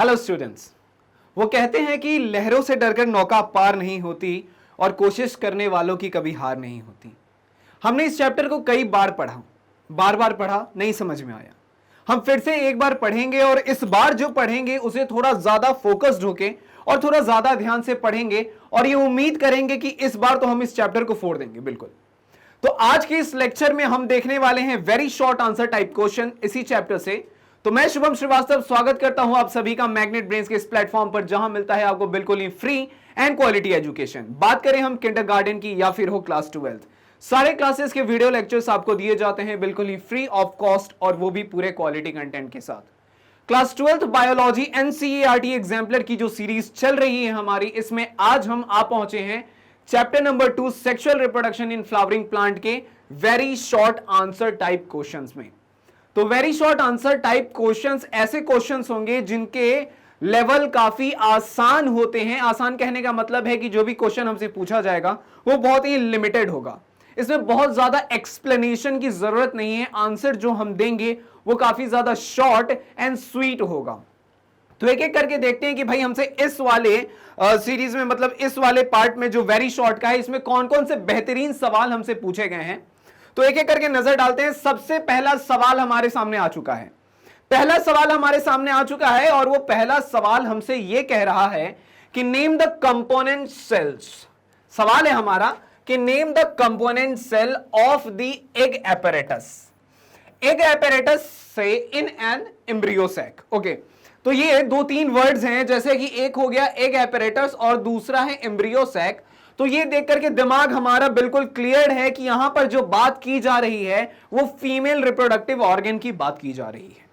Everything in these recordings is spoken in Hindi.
Hello students. वो कहते हैं कि लहरों से डरकर नौका पार नहीं होती और कोशिश करने वालों की कभी हार नहीं होती। हमने इस चैप्टर को कई बार पढ़ा, बार बार पढ़ा, नहीं समझ में आया। हम फिर से एक बार पढ़ेंगे और इस बार जो पढ़ेंगे उसे थोड़ा ज्यादा फोकस्ड होके और थोड़ा ज्यादा ध्यान से पढ़ेंगे और ये उम्मीद करेंगे कि इस बार तो हम इस चैप्टर को फोड़ देंगे। बिल्कुल। तो आज के इस लेक्चर में हम देखने वाले हैं very short answer type question इसी चैप्टर से। तो मैं शुभम श्रीवास्तव स्वागत करता हूं आप सभी का मैग्नेट ब्रेन्स के इस प्लेटफॉर्म पर, जहां मिलता है आपको बिल्कुल ही फ्री एंड क्वालिटी एजुकेशन। बात करें हम किंडरगार्टन की या फिर हो क्लास 12, सारे क्लासेस के वीडियो लेक्चर्स आपको दिए जाते हैं बिल्कुल ही फ्री ऑफ कॉस्ट और वो भी पूरे क्वालिटी कंटेंट के साथ। क्लास 12 बायोलॉजी एनसीईआरटी एग्जाम्पलर की जो सीरीज चल रही है हमारी, इसमें आज हम आ पहुंचे हैं chapter number 2 sexual reproduction in flowering plant के very short answer type questions में। तो very short answer type questions ऐसे क्वेश्चंस होंगे जिनके लेवल काफी आसान होते हैं। आसान कहने का मतलब है कि जो भी क्वेश्चन हमसे पूछा जाएगा वो बहुत ही लिमिटेड होगा, इसमें बहुत ज्यादा एक्सप्लेनेशन की जरूरत नहीं है। आंसर जो हम देंगे वो काफी ज्यादा शॉर्ट एंड स्वीट होगा। तो एक एक करके देखते हैं कि भाई हमसे इस वाले सीरीज में, मतलब इस वाले पार्ट में जो वेरी शॉर्ट का है, इसमें कौन कौन से बेहतरीन सवाल हमसे पूछे गए हैं। तो एक एक करके नजर डालते हैं। सबसे पहला सवाल हमारे सामने आ चुका है। पहला सवाल हमारे सामने आ चुका है और वो पहला सवाल हमसे ये कह रहा है कि नेम द कंपोनेंट सेल्स। सवाल है हमारा कि name the component cell of the egg apparatus. Egg apparatus से in an embryo sac. Okay, तो ये दो तीन वर्ड्स हैं, जैसे कि एक हो गया एग एपैरेटस और दूसरा है एम्ब्रियो सैक। तो ये देख करके दिमाग हमारा बिल्कुल क्लियर है कि यहां पर जो बात की जा रही है वो फीमेल रिप्रोडक्टिव ऑर्गन की बात की जा रही है।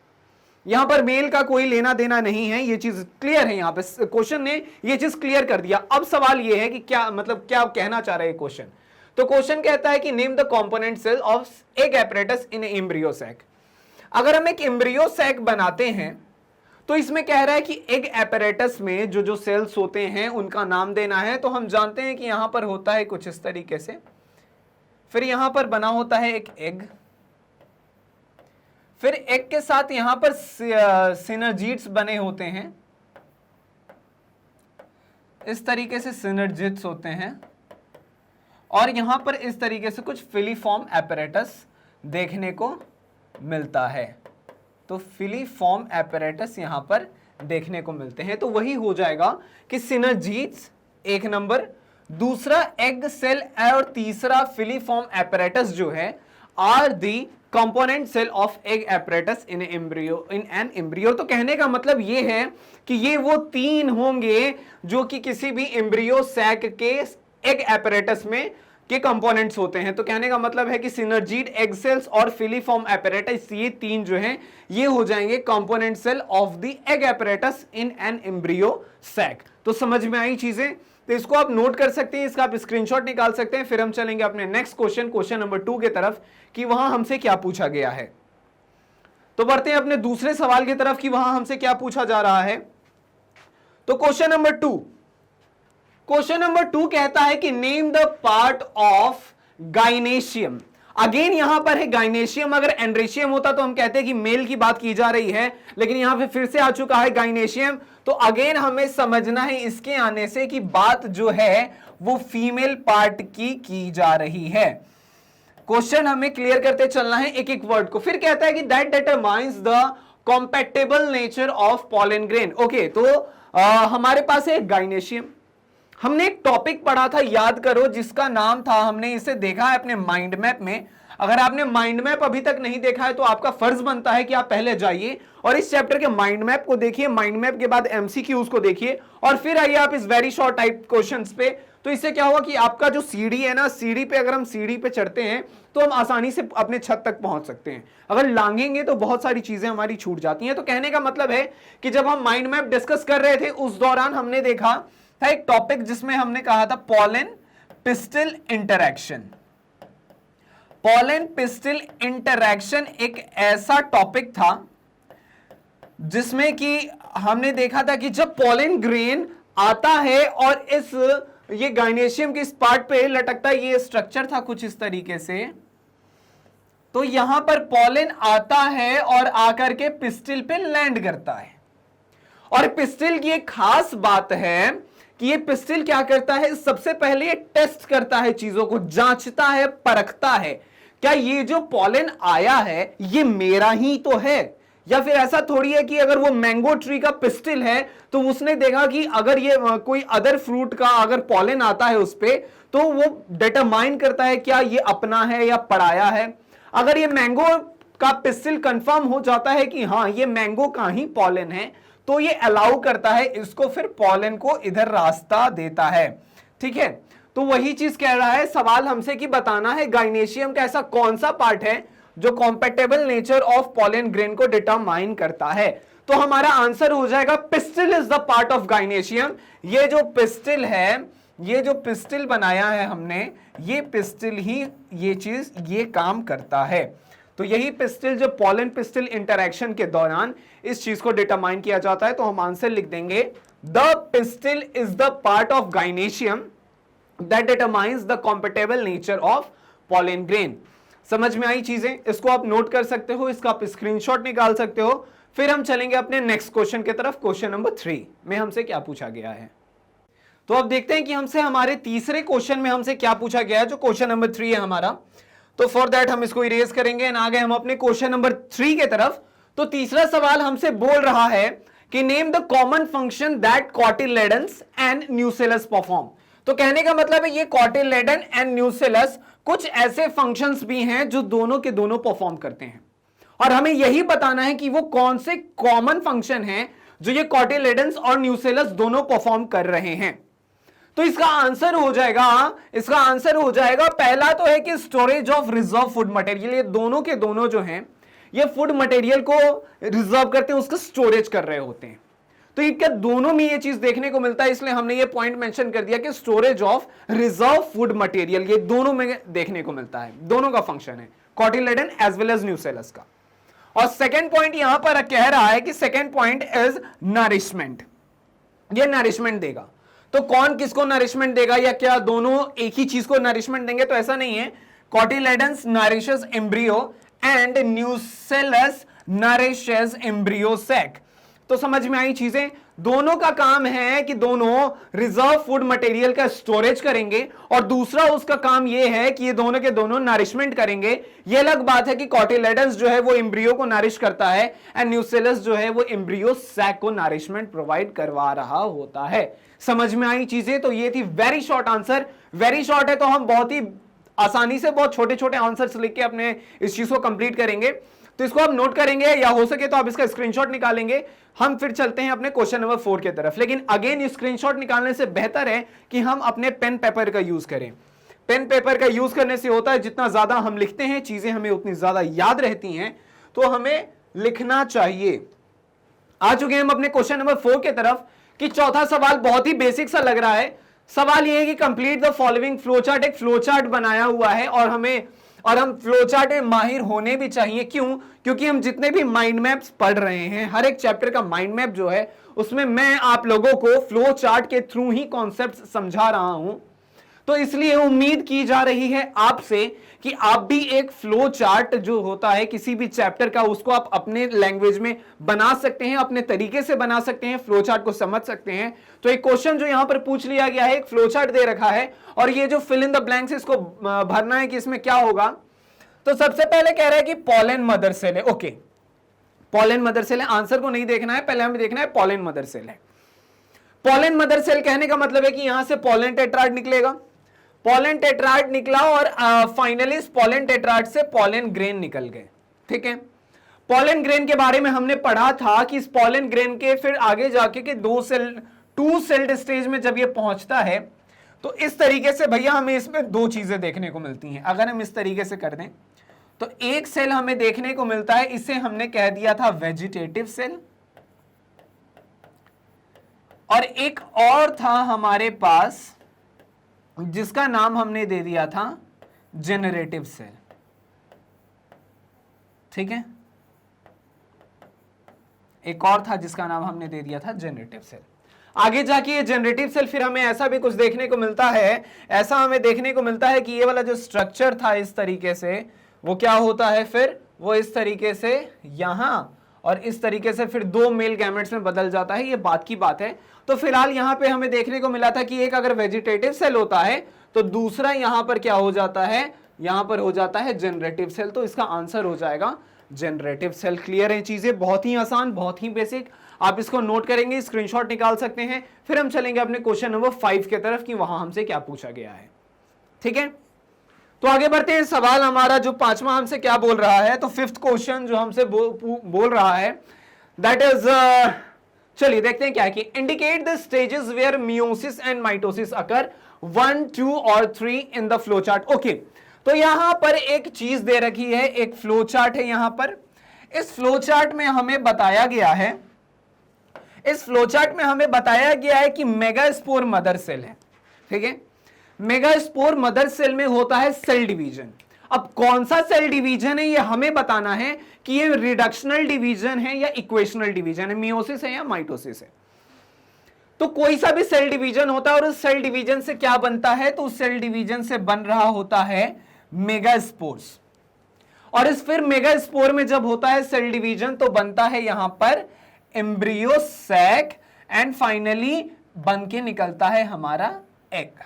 यहां पर मेल का कोई लेना देना नहीं है, ये चीज क्लियर है। यहां पे क्वेश्चन ने ये चीज क्लियर कर दिया। अब सवाल ये है कि क्या मतलब क्या कहना चाह रहे हैं क्वेश्चन। तो क्वेश्चन कहता है कि name the component cell of egg apparatus in embryo sac. अगर हम एक एम्ब्रियो सैक बनाते हैं तो इसमें कह रहा है कि एग एपैरेटस में जो जो सेल्स होते हैं उनका नाम देना है। तो हम जानते हैं कि यहां पर होता है कुछ इस तरीके से, फिर यहां पर बना होता है एक एग, फिर एग के साथ यहां पर सिनर्जिड्स बने होते हैं, इस तरीके से सिनर्जिड्स होते हैं, और यहां पर इस तरीके से कुछ फिलीफॉर्म एपैरेटस देखने को मिलता है। तो फिलीफॉर्म एपैरेटस यहां पर देखने को मिलते हैं। तो वही हो जाएगा कि सिनर्जिड्स एक नंबर, दूसरा एग सेल और तीसरा फिलीफॉर्म एपैरेटस जो है are the component cell of egg apparatus in embryo, in an embryo. तो कहने का मतलब ये है कि ये वो तीन होंगे जो कि किसी भी एम्ब्रियो सैक के एग एपैरेटस में के कंपोनेंट्स होते हैं। तो कहने का मतलब है कि सिनर्जिड, एग सेल्स और फिलीफॉर्म एपैरेटस, ये तीन जो हैं ये हो जाएंगे component cell of the egg apparatus in an embryo sac. तो समझ में आई चीजें। तो इसको आप नोट कर सकते हैं, इसका आप स्क्रीनशॉट निकाल सकते हैं। फिर हम चलेंगे अपने नेक्स्ट क्वेश्चन, क्वेश्चन नंबर 2 की तरफ, कि वहां हमसे क्या पूछा गया है। तो बढ़ते हैं अपने दूसरे सवाल की तरफ कि वहां हमसे क्या पूछा जा रहा है। तो क्वेश्चन नंबर 2, क्वेश्चन नंबर 2 कहता है कि name the part of gynoecium. Again यहां पर है गाइनेशियम। अगर एंड्रेशियम होता तो हम कहते हैं कि मेल की बात की जा रही है, लेकिन यहां पे फिर से आ चुका है गाइनेशियम। तो अगेन हमें समझना है इसके आने से कि बात जो है वो फीमेल पार्ट की जा रही है। क्वेश्चन हमें क्लियर करते चलना है एक एक वर्ड को। फिर कहता है कि that determines the compatible nature of pollen grain. Okay, तो हमारे पास है गाइनेशियम। हमने एक टॉपिक पढ़ा था, याद करो, जिसका नाम था, हमने इसे देखा है अपने माइंड मैप में। अगर आपने माइंड मैप अभी तक नहीं देखा है तो आपका फर्ज बनता है कि आप पहले जाइए और इस चैप्टर के माइंड मैप को देखिए, माइंड मैप के बाद एमसीक्यूज को देखिए और फिर आइए आप इस वेरी शॉर्ट टाइप क्वेश्चंस पे। तो इससे क्या होगा कि आपका जो सीढ़ी है ना, सीढ़ी पे अगर हम सीढ़ी पे चढ़ते हैं तो हम आसानी से अपने छत तक पहुंच सकते हैं। अगर लांघेंगे तो बहुत सारी चीजें हमारी छूट जाती हैं। तो कहने का मतलब है कि जब हम माइंड मैप डिस्कस कर रहे थे उस दौरान हमने देखा था एक टॉपिक जिसमें हमने कहा था pollen pistil interaction. Pollen pistil interaction एक ऐसा टॉपिक था जिसमें कि हमने देखा था कि जब पॉलन ग्रेन आता है और इस ये गाइनेशियम के इस पार्ट पे लटकता है, ये स्ट्रक्चर था कुछ इस तरीके से। तो यहां पर पॉलन आता है और आकर के पिस्टिल पे लैंड करता है और पिस्टिल की एक खास बात है कि ये पिस्टिल क्या करता है, सबसे पहले ये टेस्ट करता है, चीजों को जांचता है, परखता है, क्या ये जो पॉलन आया है ये मेरा ही तो है, या फिर ऐसा थोड़ी है कि अगर वो मैंगो ट्री का पिस्टिल है तो उसने देखा कि अगर ये कोई अदर फ्रूट का अगर पॉलन आता है उस पे तो वो डिटरमाइन करता है क्या ये अपना है या पराया है। अगर ये मैंगो का पिस्टिल कंफर्म हो जाता है कि हाँ ये मैंगो का ही पॉलन है तो ये अलाउ करता है इसको, फिर पॉलन को इधर रास्ता देता है। ठीक है, तो वही चीज कह रहा है, सवाल हमसे कि बताना है गाइनेशियम का ऐसा कौन सा पार्ट है जो compatible nature of pollen grain को डिटरमाइन करता है। तो हमारा आंसर हो जाएगा pistil is the part of gynoecium. ये जो पिस्टिल है, ये जो पिस्टिल बनाया है हमने, ये पिस्टिल ही ये चीज ये काम करता है। तो यही पिस्टिल जो पॉलन पिस्टिल इंटरैक्शन के दौरान इस चीज को डिटरमाइन किया जाता है। तो हम आंसर लिख देंगे the pistil is the part of gynoecium that determines the compatible nature of pollen grain. समझ में आई चीजें, इसको आप नोट कर सकते हो, इसका आप स्क्रीनशॉट निकाल सकते हो। फिर हम चलेंगे अपने नेक्स्ट क्वेश्चन की तरफ। क्वेश्चन नंबर 3 में हमसे क्या पूछा गया है, तो अब देखते हैं कि हमसे हमारे तीसरे क्वेश्चन में हमसे क्या पूछा गया है, जो क्वेश्चन नंबर 3 है हमारा। तो फॉर दैट हम इसको इरेज करेंगे एंड आ गए हम अपने क्वेश्चन नंबर 3 के तरफ। तो तीसरा सवाल हमसे बोल रहा है कि name the common function that cotyledons and nucellus perform. तो कहने का मतलब है ये कॉटिलेडन एंड न्यूसेलस कुछ ऐसे फंक्शंस भी हैं जो दोनों के दोनों परफॉर्म करते हैं, और हमें यही बताना है कि वो कौन से कॉमन फंक्शन हैं जो ये कॉटिलेडन्स और न्यूसेलस दोनों परफॉर्म कर रहे हैं। तो इसका आंसर हो जाएगा पहला तो है कि storage of reserve food material. ये दोनों के दोनों जो हैं ये फूड मटेरियल को रिजर्व करते हैं, उसका स्टोरेज कर रहे होते हैं। तो ये क्या दोनों में ये चीज देखने को मिलता है, इसलिए हमने ये पॉइंट मेंशन कर दिया कि storage of reserve food material ये दोनों में देखने को मिलता है, दोनों का फंक्शन है, cotyledon as well as nucellus का। और सेकेंड पॉइंट यहां पर कह रहा है कि सेकेंड पॉइंट इज नरिशमेंट, ये नरिशमेंट देगा। तो कौन किसको नरिशमेंट देगा, या क्या दोनों एक ही चीज को नरिशमेंट देंगे, तो ऐसा नहीं है। Cotyledons nourishes embryo and nucellus nourishes embryo sac. तो समझ में आई चीजें, दोनों का काम है कि दोनों रिजर्व फूड मटेरियल का स्टोरेज करेंगे, और दूसरा उसका काम यह है कि ये दोनों के दोनों नरिशमेंट करेंगे। ये अलग बात है कि कॉटिलेडन्स जो है वो एम्ब्रियो को नरिश करता है एंड न्यूसेलस जो है वो एम्ब्रियो सैक को नरिशमेंट प्रोवाइड करवा रहा होता है। समझ में आई चीजें। तो ये थी very short answer, very short है तो हम बहुत ही आसानी से बहुत छोटे छोटे आंसर्स लिख के अपने इस चीज को कंप्लीट करेंगे। तो इसको आप नोट करेंगे, या हो सके तो आप इसका स्क्रीनशॉट निकालेंगे। हम फिर चलते हैं अपने क्वेश्चन नंबर 4 की तरफ। लेकिन अगेन स्क्रीनशॉट निकालने से बेहतर है कि हम अपने पेन पेपर का यूज करें। पेन पेपर का यूज करने से होता है जितना ज्यादा हम लिखते हैं चीजें हमें उतनी ज्यादा याद रहती हैं, तो हमें लिखना चाहिए। आ चुके हैं हम अपने क्वेश्चन नंबर 4 की तरफ, कि चौथा सवाल बहुत ही बेसिक सा लग रहा है। सवाल यह है कि कंप्लीट द फॉलोइंग फ्लोचार्ट। एक फ्लोचार्ट बनाया हुआ है और हम फ्लोचार्ट में माहिर होने भी चाहिए। क्यों? क्योंकि हम जितने भी माइंड मैप्स पढ़ रहे हैं, हर एक चैप्टर का माइंड मैप जो है उसमें मैं आप लोगों को फ्लोचार्ट के थ्रू ही कॉन्सेप्ट समझा रहा हूं। तो इसलिए उम्मीद की जा रही है आपसे कि आप भी एक फ्लो चार्ट जो होता है किसी भी चैप्टर का, उसको आप अपने लैंग्वेज में बना सकते हैं, अपने तरीके से बना सकते हैं, फ्लो चार्ट को समझ सकते हैं। तो एक क्वेश्चन जो यहां पर पूछ लिया गया है, एक फ्लो चार्ट दे रखा है और ये जो फिल इन द ब्लैंक्स इसको भरना है कि इसमें क्या होगा। तो सबसे पहले कह रहा है कि पॉलन मदर सेल है। ओके, पॉलन मदर सेल है, आंसर को नहीं देखना है, पहले हमें देखना है पॉलन मदर सेल है। पॉलन मदर सेल कहने का मतलब है कि यहां से पॉलन टेट्राड निकलेगा, पॉलन टेट्राड निकला और फाइनली इस पॉलन टेट्राड से पॉलन ग्रेन निकल गए। ठीक है, पॉलन ग्रेन के बारे में हमने पढ़ा था कि इस पॉलन ग्रेन के फिर आगे जाके के टू सेल्ड स्टेज में जब ये पहुंचता है तो इस तरीके से भैया हमें इसमें दो चीजें देखने को मिलती हैं। अगर हम इस तरीके से कर दें तो एक सेल हमें देखने को मिलता है, इसे हमने कह दिया था वेजिटेटिव सेल, और एक और था हमारे पास जिसका नाम हमने दे दिया था जेनरेटिव सेल। ठीक है, एक और था जिसका नाम हमने दे दिया था जेनरेटिव सेल। आगे जाके ये जनरेटिव सेल फिर हमें ऐसा भी कुछ देखने को मिलता है, ऐसा हमें देखने को मिलता है कि ये वाला जो स्ट्रक्चर था इस तरीके से वो क्या होता है, फिर वो इस तरीके से यहां और इस तरीके से फिर 2 मेल गैमेट्स में बदल जाता है, ये बात की बात है। तो फिलहाल यहां पे हमें देखने को मिला था कि एक अगर वेजिटेटिव सेल होता है तो दूसरा यहां पर क्या हो जाता है, यहां पर हो जाता है जनरेटिव सेल। तो इसका आंसर हो जाएगा जनरेटिव सेल। क्लियर है चीजें? बहुत ही आसान, बहुत ही बेसिक। आप इसको नोट करेंगे, स्क्रीनशॉट निकाल सकते हैं। फिर हम चलेंगे अपने क्वेश्चन नंबर 5 की तरफ कि वहां हमसे क्या पूछा गया है। ठीक है, तो आगे बढ़ते हैं। सवाल हमारा जो 5वां हमसे क्या बोल रहा है, तो 5th क्वेश्चन जो हमसे बोल रहा है दैट इज, चलिए देखते हैं क्या है कि indicate the stages where meiosis and mitosis occur 1, 2 और 3 in the flow chart. Okay, तो यहां पर एक चीज दे रखी है, एक फ्लो चार्ट है यहां पर। इस फ्लो चार्ट में हमें बताया गया है, इस फ्लो चार्ट में हमें बताया गया है कि मेगास्पोर मदर सेल है। ठीक है, मेगास्पोर मदर सेल में होता है सेल डिवीजन। अब कौन सा सेल डिवीजन है ये हमें बताना है कि ये रिडक्शनल डिवीजन है या इक्वेशनल डिवीजन है, मियोसिस है या माइटोसिस है। तो कोई सा भी सेल डिवीजन होता है और उस सेल डिवीजन से क्या बनता है, तो उस सेल डिवीजन से बन रहा होता है मेगास्पोर्स। और इस फिर मेगास्पोर में जब होता है सेल डिवीजन तो बनता है यहां पर एम्ब्रियो सैक एंड फाइनली बन के निकलता है हमारा एग।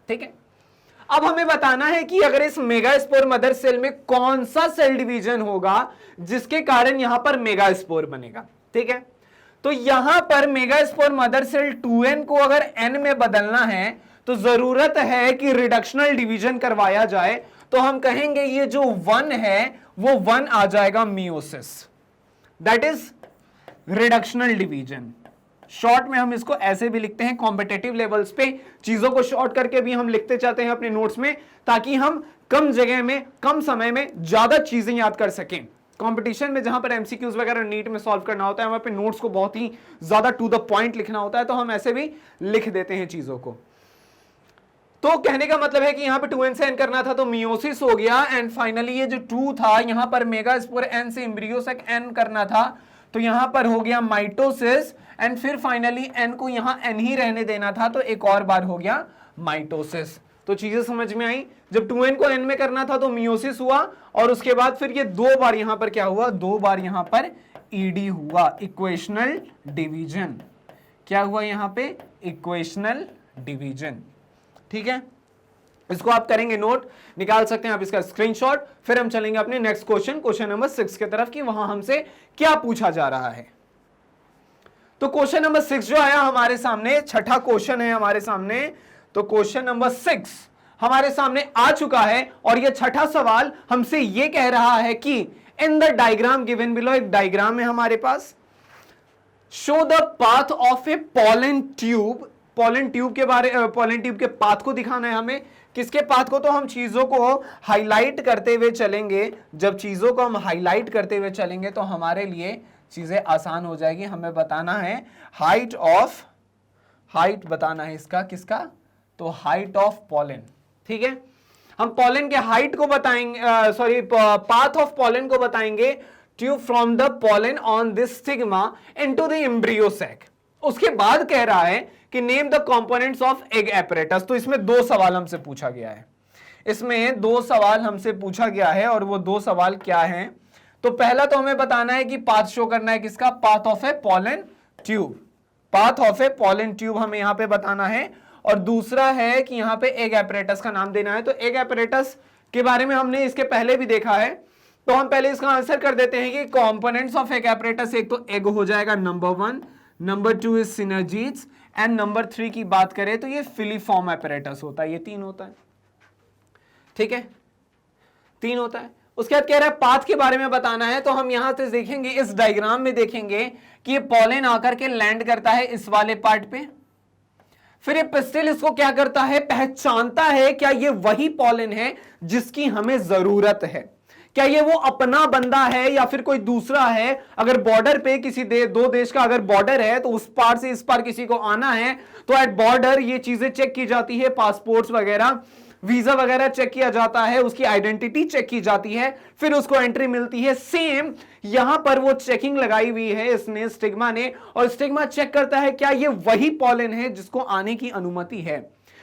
ठीक है, अब हमें बताना है कि अगर इस मेगास्पोर मदर सेल में कौन सा सेल डिवीजन होगा जिसके कारण यहां पर मेगास्पोर बनेगा। ठीक है, तो यहां पर मेगास्पोर मदर सेल 2n को अगर n में बदलना है तो जरूरत है कि रिडक्शनल डिवीजन करवाया जाए। तो हम कहेंगे ये जो 1 है वो 1 आ जाएगा meiosis, that is reductional division. Short में हम इसको ऐसे भी लिखते हैं, कॉम्पिटेटिव लेवल्स पे चीजों को शॉर्ट करके भी हम लिखते जाते हैं अपने नोट्स में, ताकि हम कम जगह में कम समय में ज्यादा चीजें याद कर सकें। कंपटीशन में जहां पर एमसीक्यूज वगैरह नीट में सॉल्व करना होता है, वहां पे नोट्स को बहुत ही ज्यादा टू द पॉइंट लिखना होता है, तो हम ऐसे भी लिख देते हैं चीजों को। तो कहने का मतलब है कि यहां पे 2n से n करना था तो मियोसिस हो गया, एंड फाइनली ये जो 2 था यहां पर मेगास्पोर n से एम्ब्रियो तक n करना था तो यहां पर हो गया माइटोसिस, एंड फिर फाइनली n को यहां n ही रहने देना था तो एक और बार हो गया माइटोसिस। तो चीजें समझ में आई? जब 2n को n में करना था तो मियोसिस हुआ, और उसके बाद फिर ये 2 बार यहां पर क्या हुआ, 2 बार यहां पर ed हुआ, इक्वेशनल डिवीजन। क्या हुआ यहां पे? Equational division. ठीक है, इसको आप करेंगे नोट, निकाल सकते हैं आप इसका स्क्रीनशॉट। फिर हम चलेंगे अपने नेक्स्ट क्वेश्चन, क्वेश्चन नंबर 6 की तरफ कि वहां हमसे क्या पूछा जा रहा है। तो क्वेश्चन नंबर 6 जो आया हमारे सामने, छठा क्वेश्चन है हमारे सामने। तो क्वेश्चन नंबर 6 हमारे सामने आ चुका है, और यह छठा सवाल हमसे यह कह रहा है कि in the diagram given below, एक डायग्राम है हमारे पास, show the path of a pollen tube. Pollen tube के बारे, पॉलन ट्यूब के पाथ को दिखाना है हमें। किसके पाथ को? तो हम चीजों को हाईलाइट करते हुए चलेंगे। जब चीजों को हम हाईलाइट करते हुए चलेंगे तो हमारे लिए चीजें आसान हो जाएगी। हमें बताना है हाइट ऑफ, हाइट बताना है इसका, किसका? तो हाइट ऑफ पॉलन। ठीक है, हम पॉलन के हाइट को बताएंगे, सॉरी पाथ ऑफ पॉलन को बताएंगे, tube from the pollen on this stigma into the embryo sac. उसके बाद कह रहा है कि name the components of egg apparatus. तो इसमें 2 सवाल हमसे पूछा गया है, इसमें 2 सवाल हमसे पूछा गया है, और वो 2 सवाल क्या हैं? तो पहला तो हमें बताना है कि पाथ शो करना है किसका? Path of a pollen tube. Path of a pollen tube हमें यहां पे बताना है, और दूसरा है कि यहां पे एग एपरेटस का नाम देना है। तो एग एपरेटस के बारे में हमने इसके पहले भी देखा है, तो हम पहले इसका आंसर कर देते हैं कि कंपोनेंट्स ऑफ एग एपरेटस, एक तो एग हो जाएगा number 1, number 2 is synergies, and number 3 की बात करें तो ये फिलीफॉर्म एपरेटस होता है। ये 3 होता है। ठीक है, 3 होता है। उसके बाद कह रहा है पाथ के बारे में बताना है, तो हम यहां से देखेंगे, इस डायग्राम में देखेंगे कि ये पॉलन आकर के लैंड करता है इस वाले पार्ट पे, फिर ये पिस्टिल इसको क्या करता है? पहचानता है क्या ये वही पॉलन है जिसकी हमें जरूरत है, क्या ये वो अपना बंदा है या फिर कोई दूसरा है। अगर बॉर्डर पे किसी 2 देश का अगर बॉर्डर है तो उस पार से इस पार किसी को आना है तो एट बॉर्डर ये चीजें चेक की जाती है, पासपोर्ट्स वगैरह, वीजा वगैरह चेक किया जाता है, उसकी आइडेंटिटी चेक की जाती है, फिर उसको एंट्री मिलती है। सेम यहां पर वो चेकिंग लगाई हुई है इसने, स्टिग्मा ने, और स्टिग्मा चेक करता है क्या ये वही पॉलन है जिसको आने की अनुमति है,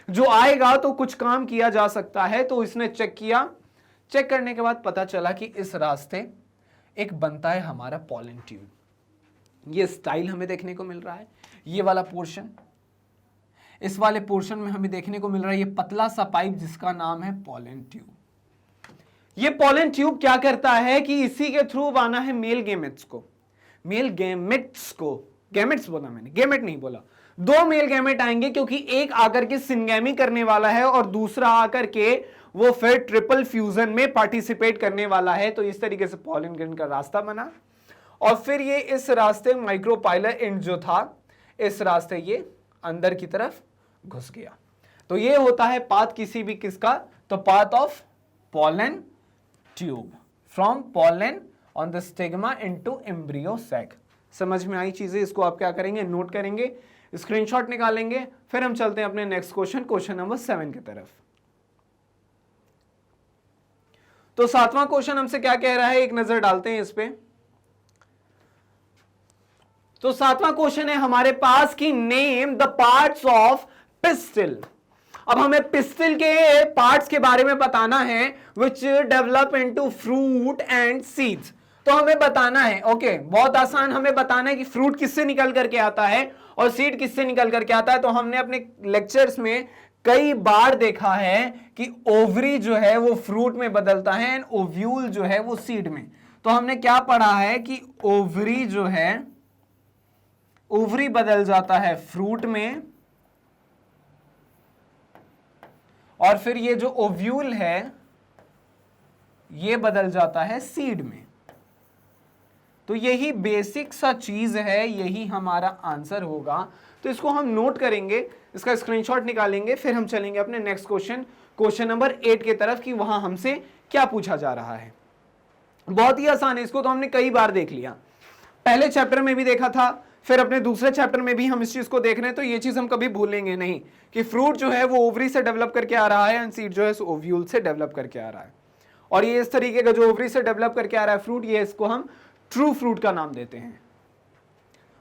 जो आएगा तो कुछ काम किया जा सकता है। तो इसने चेक किया, चेक करने के बाद पता चला कि इस रास्ते एक बनता है हमारा पॉलन ट्यूब। ये स्टाइल हमें देखने को मिल रहा है, ये वाला पोर्शन, इस वाले पोर्शन में हमें देखने को मिल रहा है ये पतला सा पाइप जिसका नाम है पोलन ट्यूब। ये पोलन ट्यूब क्या करता है कि इसी के थ्रू आना है मेल गैमेट्स को, मेल गैमेट्स को, गैमेट्स बोला मैंने, गैमेट नहीं बोला, दो मेल गैमेट आएंगे क्योंकि एक आकर के सिंगैमी करने वाला है और दूसरा आकर के वो फिर ट्रिपल फ्यूजन में पार्टिसिपेट करने वाला है। तो इस तरीके से पॉलन ग्रेन का रास्ता बना और फिर ये इस रास्ते माइक्रोपाइलर एंड जो था इस रास्ते ये अंदर की तरफ घुस गया। तो ये होता है पाथ किसी भी किसका, तो path of pollen tube from pollen on the stigma into embryo sac. समझ में आई चीजें, इसको आप क्या करेंगे, नोट करेंगे, स्क्रीनशॉट निकालेंगे। फिर हम चलते हैं अपने नेक्स्ट क्वेश्चन, क्वेश्चन नंबर 7 की तरफ। तो 7वां क्वेश्चन हमसे क्या कह रहा है, एक नजर डालते हैं इस पे। तो 7वां क्वेश्चन है हमारे पास कि name the parts of pistil. अब हमें पिस्टिल के पार्ट्स के बारे में बताना है which develop into fruit and seeds. तो हमें बताना है, ओके बहुत आसान, हमें बताना है कि फ्रूट किससे निकल करके आता है और सीड किससे निकल करके आता है। तो हमने अपने लेक्चर्स में कई बार देखा है कि ओवरी जो है वो फ्रूट में बदलता है एंड ओव्यूल जो है वो सीड में। तो हमने क्या पढ़ा है कि ओवरी जो है, ओवरी बदल जाता है फ्रूट में और फिर ये जो ओव्यूल है ये बदल जाता है सीड में। तो यही बेसिक सा चीज है, यही हमारा आंसर होगा। तो इसको हम नोट करेंगे, इसका स्क्रीनशॉट निकालेंगे, फिर हम चलेंगे अपने नेक्स्ट क्वेश्चन, क्वेश्चन नंबर 8 की तरफ कि वहां हमसे क्या पूछा जा रहा है। बहुत ही आसान है, इसको तो हमने कई बार देख लिया, पहले चैप्टर में भी देखा था, फिर अपने दूसरे चैप्टर में भी हम इस चीज को देख रहे हैं। तो ये चीज हम कभी भूलेंगे नहीं कि फ्रूट जो है वो ओवरी से डेवलप करके आ रहा है एंड सीड जो है ओव्यूल से डेवलप करके आ रहा है। और ये इस तरीके का जो ओवरी से डेवलप करके आ रहा है फ्रूट, ये इसको हम ट्रू फ्रूट का नाम देते हैं।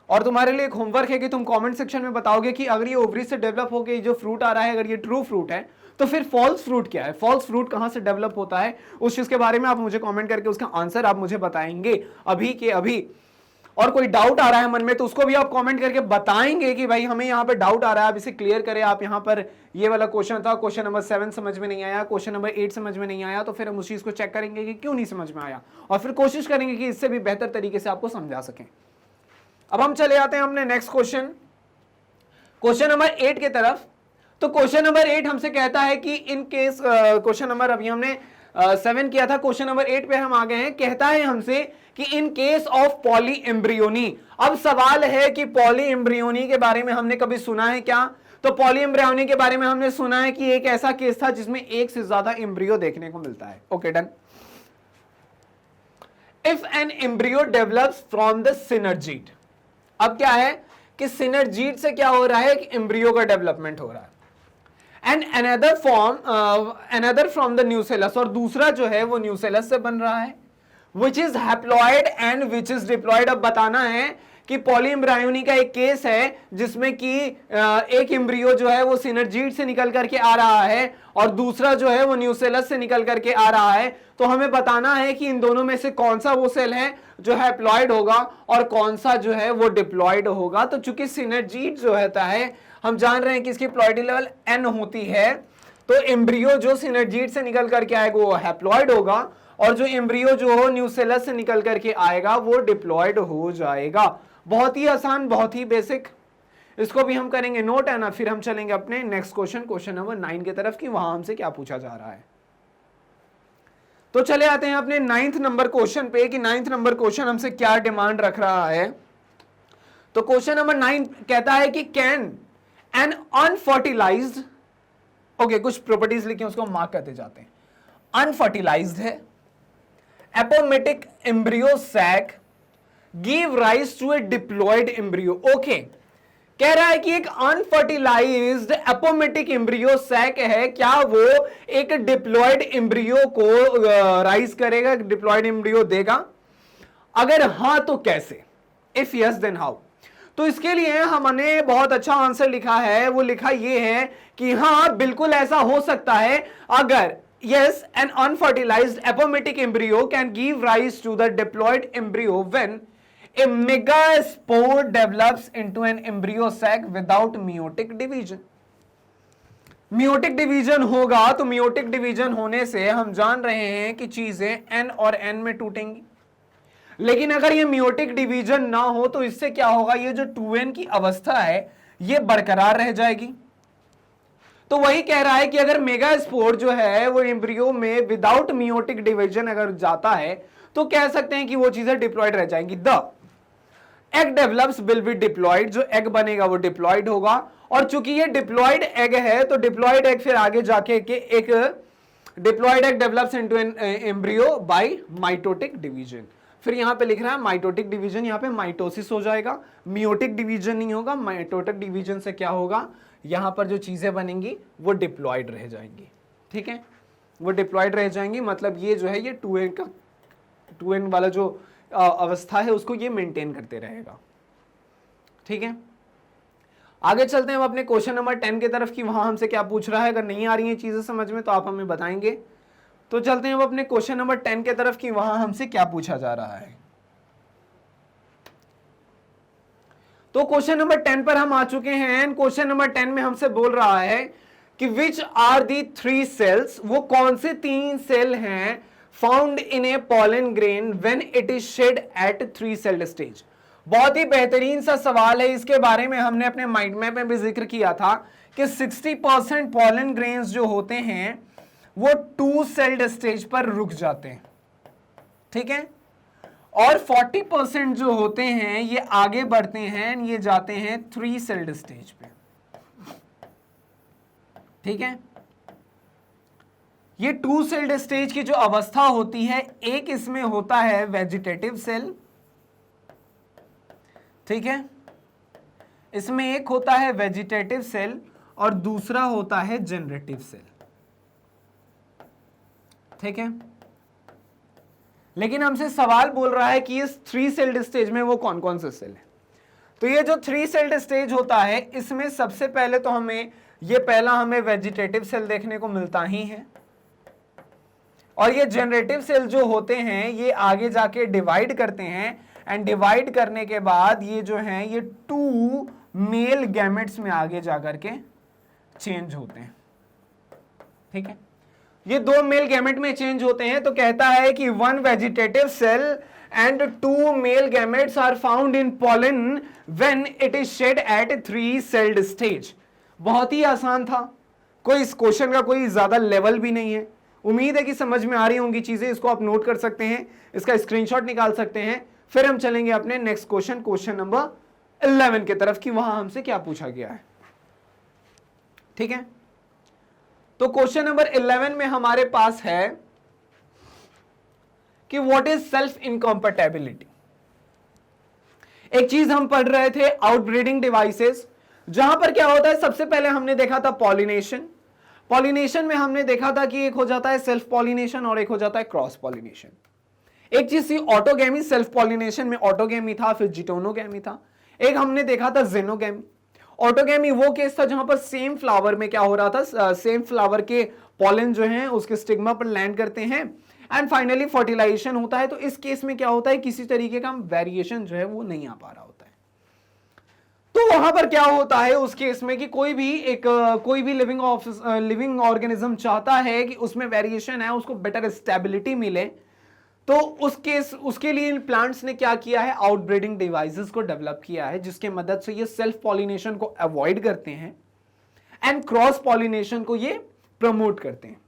और तुम्हारे लिए एक होमवर्क है कि तुम कमेंट सेक्शन में बताओगे कि अगर ये ओवरी से डेवलप होकर जो फ्रूट आ रहा है अगर ये ट्रू फ्रूट है तो फिर फॉल्स फ्रूट क्या है, फॉल्स फ्रूट कहां से डेवलप होता है, उस चीज के बारे में आप मुझे कमेंट करके उसका आंसर आप मुझे बताएंगे अभी के अभी। और कोई डाउट आ रहा है मन में तो उसको भी आप कमेंट करके बताएंगे कि भाई हमें यहाँ पे डाउट आ रहा है, आप इसे क्लियर करें। आप यहाँ पर ये वाला क्वेश्चन था, क्वेश्चन नंबर 7 समझ में नहीं आया, क्वेश्चन नंबर 8 समझ में नहीं आया, तो फिर हम उस चीज को चेक करेंगे कि क्यों नहीं समझ में आया और फिर कोशिश करेंगे कि इससे भी बेहतर तरीके से आपको समझा सकें। अब हम चले आते हैं अपने नेक्स्ट क्वेश्चन, क्वेश्चन नंबर 8 की तरफ। तो क्वेश्चन नंबर 8 हमसे कहता है कि इन केस, क्वेश्चन नंबर अभी हमने 7 किया था, क्वेश्चन नंबर 8 पे हम आ गए हैं। कहता है हमसे कि in case of poly embryony. अब सवाल है कि पॉली एम्ब्रियोनी के बारे में हमने कभी सुना है क्या? तो पॉली एम्ब्रियोनी के बारे में हमने सुना है कि एक ऐसा केस था जिसमें एक से ज्यादा एम्ब्रियो देखने को मिलता है। Okay done. If an embryo develops from the synergid. अब क्या है कि सिनर्जीट से क्या हो रहा है कि एम्ब्रियो का डेवलपमेंट हो रहा है। And another from the nucellus, और दूसरा जो है वो न्यूसेलस से बन रहा है, which is haploid and which is diploid. अब बताना है कि पॉली एम्ब्रियोनी का एक केस है जिसमें कि एक एम्ब्रियो जो है वो सिनर्जीट से निकल करके आ रहा है और दूसरा जो है वो न्यूसेलस से निकल करके आ रहा है। तो हमें बताना है कि इन दोनों में से कौन सा वो सेल है जो हैप्लॉयड होगा और कौन सा जो है वो डिप्लॉयड होगा। तो चूंकि सिनर्जीट जो होता है हम जान रहे हैं कि इसकी प्लॉयडी लेवल n होती है, तो एम्ब्रियो जो सिनर्जीट से निकल करके आएगा वो हैप्लॉयड होगा और जो एम्ब्रियो जो हो न्यूसेलस से निकल करके आएगा वो डिप्लॉयड हो जाएगा। बहुत ही आसान, बहुत ही बेसिक, इसको भी हम करेंगे नोट है ना। फिर हम चलेंगे अपने नेक्स्ट क्वेश्चन, क्वेश्चन नंबर 9 की तरफ कि वहां हमसे क्या पूछा जा रहा है। तो चले आते हैं अपने 9th नंबर क्वेश्चन पे कि 9th नंबर क्वेश्चन हमसे क्या डिमांड रख रहा है। तो क्वेश्चन नंबर 9 कहता है कि कैन एन अनफर्टिलाइज्ड, ओके कुछ प्रॉपर्टीज लिखी उसको मार्क करते जाते हैं। अनफर्टिलाइज्ड है apomictic embryo sac give rise to a diploid embryo. Okay, कह रहा है कि एक अनफर्टिलाइज्ड एपोमेटिक एम्ब्रियो सैक है, क्या वो एक डिप्लॉयड एम्ब्रियो को राइज करेगा, डिप्लॉयड एम्ब्रियो देगा? अगर हां तो कैसे, इफ यस देन हाउ। तो इसके लिए हमने बहुत अच्छा आंसर लिखा है, वो लिखा ये है कि हाँ बिल्कुल ऐसा हो सकता है अगर yes an unfertilized apometic embryo can give rise to the diploid embryo when a megaspore develops into an embryo sac without meiotic division. Meiotic division होगा तो मियोटिक डिवीजन होने से हम जान रहे हैं कि चीजें n और n में टूटेंगी, लेकिन अगर ये मियोटिक डिवीजन ना हो तो इससे क्या होगा, ये जो 2n की अवस्था है ये बरकरार रह जाएगी। तो वही कह रहा है कि अगर मेगास्पोर जो है वो एम्ब्रियो में विदाउट मियोटिक डिवीजन अगर जाता है तो कह सकते हैं कि वो चीजें डिप्लॉयड रह जाएंगी। The egg develops will be diploid, जो एग बनेगा वो डिप्लॉयड होगा, और चूंकि ये डिप्लॉयड एग है तो डिप्लॉयड एग फिर आगे जाके के एक diploid egg develops into an embryo by mitotic division. फिर यहां पे लिख रहा है माइटोटिक डिवीजन, यहां पे माइटोसिस हो जाएगा, मियोटिक डिवीजन नहीं होगा। माइटोटिक डिवीजन से क्या होगा, यहां पर जो चीजें बनेंगी वो डिप्लॉयड रह जाएंगी। ठीक है, वो डिप्लॉयड रह जाएंगी, मतलब ये जो है ये 2n वाला जो अवस्था है उसको ये मेंटेन करते रहेगा। ठीक है, आगे चलते हैं हम अपने क्वेश्चन नंबर 10 की तरफ कि वहां हमसे क्या पूछ रहा है। अगर नहीं आ रही है चीजें समझ में तो आप हमें बताएंगे। तो चलते हैं हम अपने क्वेश्चन नंबर 10 की तरफ कि वहां हमसे क्या पूछा जा रहा है। तो क्वेश्चन नंबर 10 पर हम आ चुके हैं। क्वेश्चन नंबर 10 में हमसे बोल रहा है कि विच आर दी 3 सेल्स, वो कौन से 3 सेल हैं found in a pollen grain when it is shed at 3 celled stage. बहुत ही बेहतरीन सा सवाल है, इसके बारे में हमने अपने माइंड मैप में भी जिक्र किया था कि 60% पॉलन ग्रेन्स जो होते हैं वो 2 सेल्ड स्टेज पर रुक जाते हैं। ठीक है, और 40% जो होते हैं ये आगे बढ़ते हैं, ये जाते हैं 3 सेल्ड स्टेज पे। ठीक है, ये 2 सेल्ड स्टेज की जो अवस्था होती है, एक इसमें होता है वेजिटेटिव सेल। ठीक है, इसमें एक होता है वेजिटेटिव सेल और दूसरा होता है जनरेटिव सेल। ठीक है, लेकिन हमसे सवाल बोल रहा है कि इस 3 सेल्ड स्टेज में वो कौन कौन से सेल है। तो ये जो 3 सेल्ड स्टेज होता है इसमें सबसे पहले तो हमें वेजिटेटिव सेल देखने को मिलता ही है, और ये जनरेटिव सेल जो होते हैं ये आगे जाके डिवाइड करते हैं, एंड डिवाइड करने के बाद ये जो हैं ये 2 मेल गैमेट्स में आगे जाकर के चेंज होते हैं। ठीक है, ये 2 मेल गैमेट में चेंज होते हैं। तो कहता है कि 1 vegetative cell and 2 male gametes are found in pollen when it is shed at 3 celled stage. बहुत ही आसान था, कोई इस क्वेश्चन का कोई ज्यादा लेवल भी नहीं है। उम्मीद है कि समझ में आ रही होंगी चीजें, इसको आप नोट कर सकते हैं, इसका स्क्रीनशॉट निकाल सकते हैं। फिर हम चलेंगे अपने नेक्स्ट क्वेश्चन नंबर 11 की तरफ कि वहां हमसे क्या पूछा गया है। ठीक है, तो क्वेश्चन नंबर 11 में हमारे पास है कि व्हाट इज सेल्फ इनकॉम्पैटिबिलिटी। एक चीज हम पढ़ रहे थे आउटब्रीडिंग डिवाइसेस, जहां पर क्या होता है, सबसे पहले हमने देखा था पॉलिनेशन। पॉलिनेशन में हमने देखा था कि एक हो जाता है सेल्फ पॉलिनेशन और एक हो जाता है क्रॉस पॉलिनेशन। एक चीज थी ऑटोगेमी, सेल्फ पॉलिनेशन में ऑटोगेमी था, फिर जिटोनोगेमी था। एक हमने देखा था जेनोगेमी। ऑटोगेमी वो केस था जहां पर सेम फ्लावर में क्या हो रहा था, सेम फ्लावर के पॉलन जो हैं उसके स्टिग्मा पर लैंड करते हैं एंड फाइनली फर्टिलाइजेशन होता है। तो इस केस में क्या होता है, किसी तरीके का वेरिएशन जो है वो नहीं आ पा रहा होता है। तो वहां पर क्या होता है उस केस में कि कोई भी लिविंग ऑर्गेनिज्म चाहता है कि उसमें वेरिएशन है, उसको बेटर स्टेबिलिटी मिले, तो उसके लिए प्लांट्स ने क्या किया है, आउटब्रीडिंग डिवाइसेस को डेवलप किया है, जिसके मदद से ये सेल्फ पॉलिनेशन को अवॉइड करते हैं एंड क्रॉस पॉलिनेशन को ये प्रमोट करते हैं।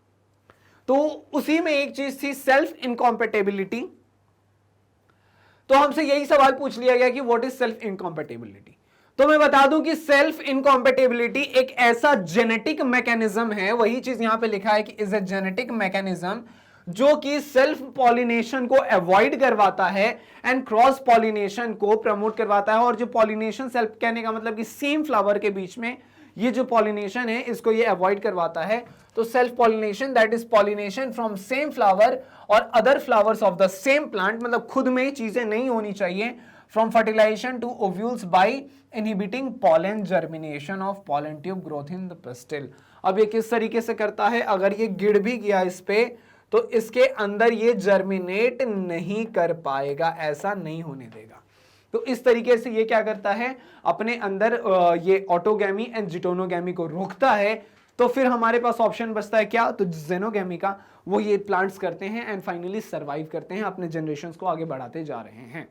तो उसी में एक चीज थी सेल्फ इनकॉम्पैटिबिलिटी। तो हमसे यही सवाल पूछ लिया गया कि व्हाट इज सेल्फ इनकॉम्पैटिबिलिटी। तो मैं बता दूं कि सेल्फ इनकॉम्पैटिबिलिटी एक ऐसा जेनेटिक मैकेनिज्म है, वही चीज यहां पे लिखा है कि इज ए जेनेटिक मैकेनिज्म जो कि सेल्फ पॉलिनेशन को अवॉइड करवाता है एंड क्रॉस पॉलिनेशन को प्रमोट करवाता है। और जो पॉलिनेशन सेल्फ कहने का मतलब कि सेम फ्लावर के बीच में ये जो पॉलिनेशन है इसको ये अवॉइड करवाता है। तो self pollination that is pollination from same flower और other flowers of the same plant, मतलब खुद में चीजें नहीं होनी चाहिए। From fertilisation to ovules by inhibiting pollen germination of pollen tube growth in the pistil. अब ये किस तरीके से करता है, अगर ये गिर भी गया इस पे तो इसके अंदर ये जर्मिनेट नहीं कर पाएगा, ऐसा नहीं होने देगा। तो इस तरीके से ये क्या करता है, अपने अंदर ये ऑटोगैमी एंड जिटोनोगैमी को रोकता है। तो फिर हमारे पास ऑप्शन बचता है क्या, तो जेनोगैमी का। वो ये प्लांट्स करते हैं एंड फाइनली सर्वाइव करते हैं, अपने जनरेशंस को आगे बढ़ाते जा रहे हैं।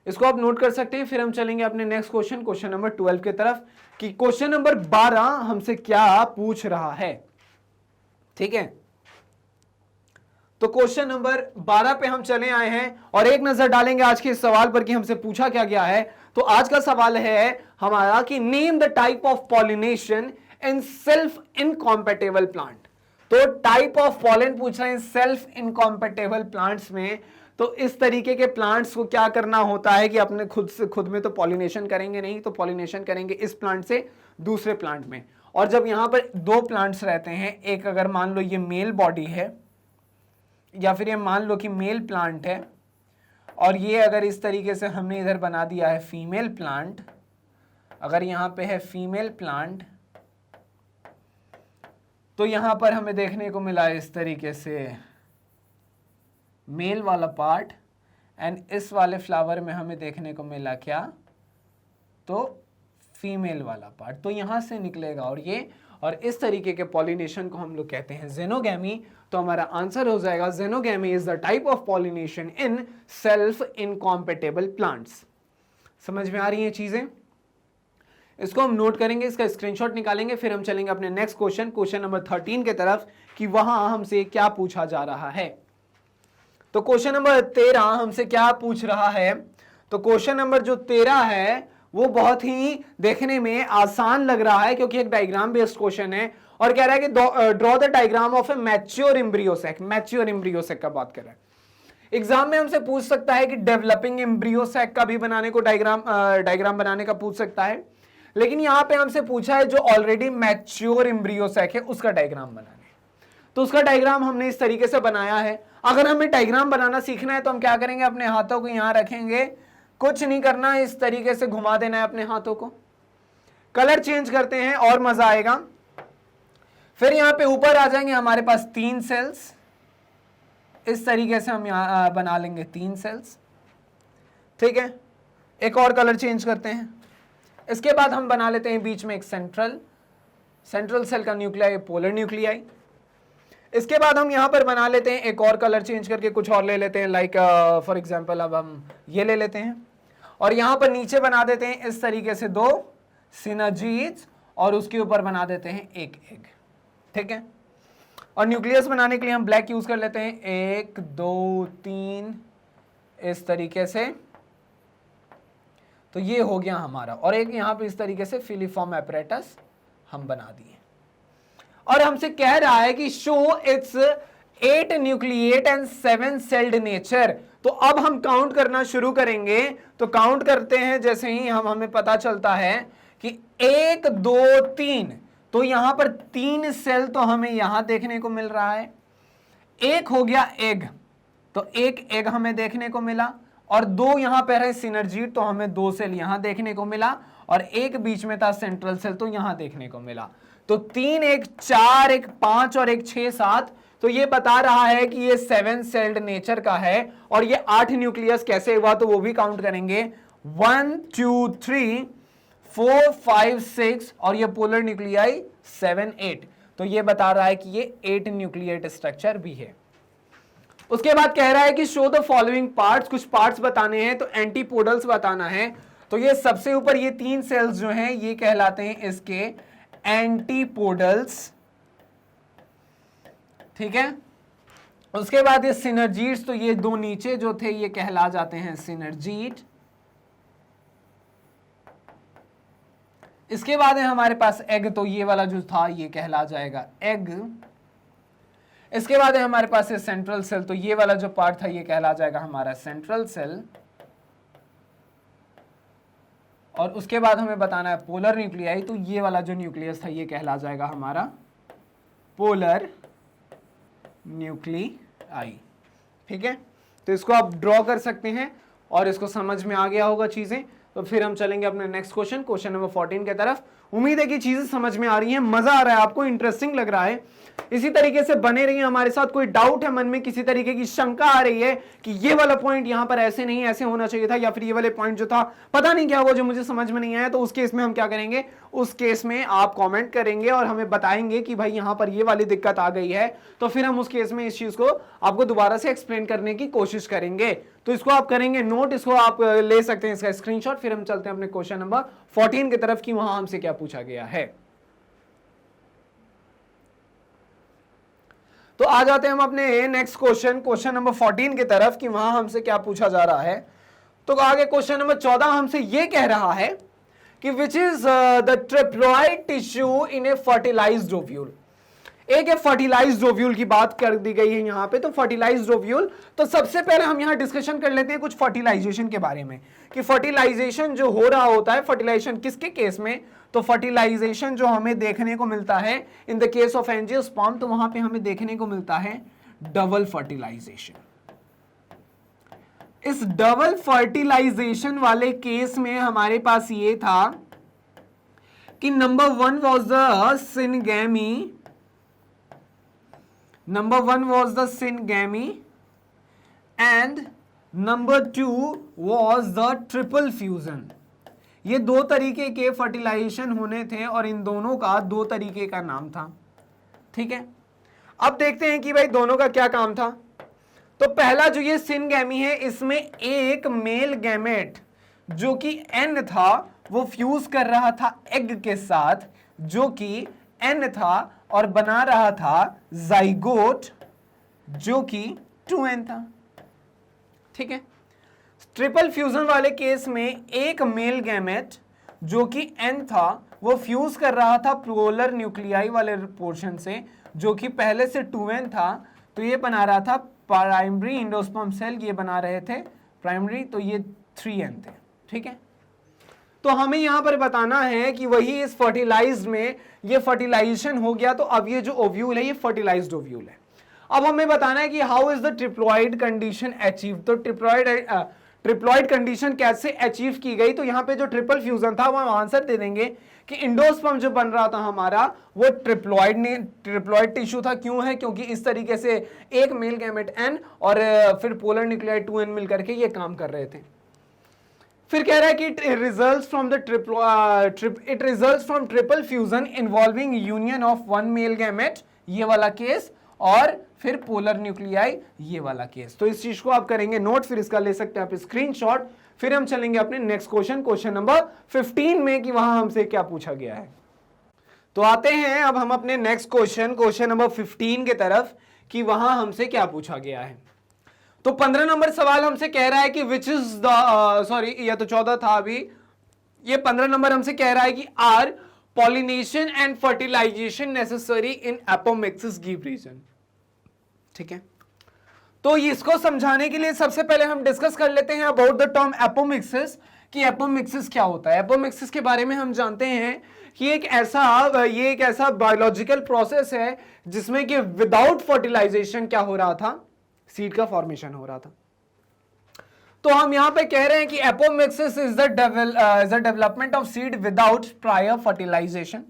इसको आप नोट कर सकते हैं। फिर हम चलेंगे अपने नेक्स्ट क्वेश्चन, क्वेश्चन नंबर 12 की तरफ, कि क्वेश्चन नंबर 12 हमसे क्या पूछ रहा है। ठीक है, तो क्वेश्चन नंबर 12 पे हम चले आए हैं और एक नजर डालेंगे आज के इस सवाल पर कि हमसे पूछा क्या गया है। तो आज का सवाल है हमारा कि name the type of pollination in self incompatible plant. तो टाइप ऑफ पॉलन पूछ रहे हैं सेल्फ इनकॉम्पेटेबल प्लांट्स में। तो इस तरीके के प्लांट्स को क्या करना होता है कि अपने खुद में तो पॉलिनेशन करेंगे नहीं, तो पॉलिनेशन करेंगे इस प्लांट से दूसरे प्लांट में। और जब यहां पर दो प्लांट्स रहते हैं, एक अगर मान लो ये मेल बॉडी है या फिर ये मान लो कि मेल प्लांट है, और ये अगर इस तरीके से हमने इधर बना दिया है फीमेल प्लांट, अगर यहां पे है फीमेल प्लांट, तो यहां पर हमें देखने को मिला इस तरीके से मेल वाला पार्ट, एंड इस वाले फ्लावर में हमें देखने को मिला क्या, तो फीमेल वाला पार्ट। तो यहां से निकलेगा और ये, और इस तरीके के पॉलिनेशन को हम लोग कहते हैं जेनोगैमी। तो हमारा आंसर हो जाएगा xenogamy is the type of pollination in self incompatible plants. समझ में आ रही हैं चीजें? इसको हम नोट करेंगे, इसका स्क्रीनशॉट निकालेंगे, फिर हम चलेंगे अपने नेक्स्ट क्वेश्चन, क्वेश्चन नंबर 13 के तरफ, कि वहां हमसे क्या पूछा जा रहा है। तो क्वेश्चन नंबर 13 हमसे क्या पूछ रहा है। तो क्वेश्चन नंबर जो 13 है वो बहुत ही देखने में आसान लग रहा है, क्योंकि एक डायग्राम बेस्ड क्वेश्चन है और कह रहा है कि draw the diagram of a mature embryo sac. Mature embryo sac का बात कर रहा है। एग्जाम में हमसे पूछ सकता है कि डेवलपिंग एम्ब्रियो सैक का भी बनाने को डायग्राम बनाने का पूछ सकता है, लेकिन यहां पे हमसे पूछा है जो ऑलरेडी मैच्योर एम्ब्रियो सैक है उसका डायग्राम बनाने। तो उसका डायग्राम हमने इस तरीके से बनाया है। अगर हमें डायग्राम बनाना सीखना है तो हम क्या करेंगे, अपने हाथों को यहां रखेंगे, कुछ नहीं करना, इस तरीके से घुमा देना है अपने हाथों को, कलर चेंज करते हैं और मजा आएगा। फिर यहां पे ऊपर आ जाएंगे, हमारे पास 3 सेल्स, इस तरीके से हम यहां बना लेंगे 3 सेल्स। ठीक है, एक और कलर चेंज करते हैं। इसके बाद हम बना लेते हैं बीच में एक सेंट्रल सेल का न्यूक्लियाई, पोलर न्यूक्लियाई। इसके बाद हम यहां पर बना लेते हैं एक और कलर चेंज करके कुछ और ले लेते हैं, लाइक फॉर एग्जांपल अब हम ये ले लेते हैं और यहां पर नीचे बना देते हैं इस तरीके से 2 सिनर्जीज और उसके ऊपर बना देते हैं एक एग। ठीक है, और न्यूक्लियस बनाने के लिए हम ब्लैक यूज कर लेते हैं, 1 2 3 इस तरीके से। तो ये हो गया हमारा, और एक यहां पे इस तरीके से फिलीफॉर्म एपरेटस हम बना दिए। और हमसे कह रहा है कि show it's 8 nucleate and 7 sailed nature. तो अब हम काउंट करना शुरू करेंगे। तो काउंट करते हैं, जैसे ही हमें पता चलता है कि 1 2 3, तो यहां पर 3 सेल तो हमें यहां देखने को मिल रहा है। एक हो गया एग, तो एक एग हमें देखने को मिला, और 2 यहां पर है सिनर्जीट, तो हमें 2 सेल यहां देखने को मिला, और एक बीच में था सेंट्रल सेल, तो यहां देखने को मिला। तो 3 1 4 1 5 और 1 6 7। तो ये बता रहा है कि ये 7 सेल्ड नेचर का है। और ये 8 न्यूक्लियस कैसे हुआ, तो वो भी काउंट करेंगे, 1 2 3 4 5 6, और ये पोलर न्यूक्लियाई 7 8। तो ये बता रहा है कि ये 8 न्यूक्लिएट स्ट्रक्चर भी है। उसके बाद कह रहा है कि शो द फॉलोइंग पार्ट्स, कुछ पार्ट्स बताने हैं, तो एंटीपोडल्स बताना है। तो ये सबसे ऊपर ये 3 सेल्स जो हैं ये कहलाते हैं इसके एंटीपोडल्स। ठीक है, उसके बाद ये सिनर्जीट्स, तो ये 2 नीचे जो थे ये कहला जाते हैं सिनर्जीट। इसके बाद है हमारे पास एग, तो ये वाला जो था ये कहला जाएगा एग। इसके बाद है हमारे पास ये सेंट्रल सेल, तो ये वाला जो पार्ट था ये कहला जाएगा हमारा सेंट्रल सेल। और उसके बाद हमें बताना है पोलर न्यूक्लियाई, तो ये वाला जो न्यूक्लियस था ये कहला जाएगा हमारा पोलर न्यूक्लियाई। ठीक है, तो इसको आप ड्रॉ कर सकते हैं और इसको समझ में आ गया होगा चीजें। तो फिर हम चलेंगे अपने नेक्स्ट क्वेश्चन, क्वेश्चन नंबर 14 की तरफ। उम्मीद है कि चीजें समझ में आ रही हैं, मजा आ रहा है आपको, इंटरेस्टिंग लग रहा है। इसी तरीके से बने रहिए हमारे साथ। कोई डाउट है मन में, किसी तरीके की शंका आ रही है कि ये वाला पॉइंट यहां पर ऐसे नहीं ऐसे होना चाहिए था, या फिर ये वाले पॉइंट जो था पता नहीं क्या हुआ जो मुझे समझ में नहीं आया, तो उस केस में हम क्या करेंगे, उस केस में आप कमेंट करेंगे और हमें बताएंगे कि भाई यहां पर ये वाली दिक्कत आ गई है, तो फिर हम उस केस में इस चीज को आपको दोबारा से एक्सप्लेन करने की कोशिश करेंगे। तो इसको आप करेंगे नोट, इसको आप ले सकते हैं इसका स्क्रीनशॉट। फिर हम चलते हैं अपने क्वेश्चन नंबर 14 की तरफ कि वहां हमसे क्या पूछा गया है। तो आ जाते हैं हम अपने नेक्स्ट क्वेश्चन, क्वेश्चन नंबर 14 की तरफ कि वहां हमसे क्या पूछा जा रहा है। तो आगे क्वेश्चन नंबर 14 हमसे ये कह रहा है कि which is the triploid tissue in a fertilised ovule. एक फर्टिलाइज्ड ओव्यूल की बात कर दी गई है यहां पे। तो फर्टिलाइज्ड ओव्यूल, तो सबसे पहले हम यहां डिस्कशन कर लेते हैं कुछ फर्टिलाइजेशन के बारे में कि फर्टिलाइजेशन जो हो रहा होता है, फर्टिलाइजेशन किसके केस में, तो फर्टिलाइजेशन जो हमें देखने को मिलता है in the case of angiosperm, तो वहां पे हमें देखने को मिलता है डबल फर्टिलाइजेशन। इस डबल फर्टिलाइजेशन वाले केस में हमारे पास ये था कि number 1 was the syngamy, number 1 was the syngamy and number 2 was the triple fusion। ये दो तरीके के फर्टिलाइजेशन होने थे और इन दोनों का दो तरीके का नाम था। ठीक है, अब देखते हैं कि भाई दोनों का क्या काम था। तो पहला जो ये सिनगैमी है, इसमें एक मेल गैमेट जो कि एन था वो फ्यूज कर रहा था एग के साथ जो कि एन था और बना रहा था जाइगोट जो कि 2n था। ठीक है, ट्रिपल फ्यूजन वाले केस में एक मेल गैमेट जो कि n था वो फ्यूज कर रहा था पोलर न्यूक्लियाई वाले पोर्शन से जो कि पहले से 2n था, तो ये बना रहा था प्राइमरी एंडोस्पर्म सेल, ये बना रहे थे प्राइमरी, तो ये 3n थे। ठीक है, तो हमें यहां पर बताना है कि वही इस फर्टिलाइज्ड में ये फर्टिलाइजेशन हो गया, तो अब ये जो ओव्यूल है ये फर्टिलाइज्ड ओव्यूल है। अब हमें बताना है कि how is the triploid condition achieve. तो ट्रिप्लॉइड कंडीशन कैसे अचीव की गई, तो यहां पे जो ट्रिपल फ्यूजन था वो हम आंसर दे देंगे कि इंडोस्पर्म जो बन रहा था हमारा वो ट्रिप्लॉइड टिश्यू था। क्यों है, क्योंकि इस तरीके से एक मेल गैमेट n और फिर पोलर न्यूक्लियाई 2n मिलकर के ये काम कर रहे थे। फिर कह रहा है कि it results from triple fusion involving union of one male gamete, ये वाला केस, और फिर पोलर न्यूक्लियाई, ये वाला केस। तो इस चीज को आप करेंगे नोट, फिर इसका ले सकते हैं आप स्क्रीनशॉट। फिर हम चलेंगे अपने नेक्स्ट क्वेश्चन, क्वेश्चन नंबर 15 में कि वहां हमसे क्या पूछा गया है। तो आते हैं अब हम अपने नेक्स्ट क्वेश्चन, क्वेश्चन नंबर 15 की तरफ कि वहां हमसे क्या पूछा गया है। तो 15 नंबर सवाल हमसे कह रहा है कि विच इज द सॉरी या तो 14 था अभी, ये 15 नंबर हमसे कह रहा है कि are pollination and fertilisation necessary in apomixis give reason. ठीक है, तो इसको समझाने के लिए सबसे पहले हम डिस्कस कर लेते हैं अबाउट द टर्म एपोमिक्सिस कि एपोमिक्सिस क्या होता है। एपोमिक्सिस के बारे में हम जानते हैं कि ये एक ऐसा बायोलॉजिकल प्रोसेस है जिसमें कि विदाउट फर्टिलाइजेशन क्या हो रहा था, सीड का फॉर्मेशन हो रहा था। तो हम यहां पे कह रहे हैं कि apomixis is the development of seed without prior fertilisation.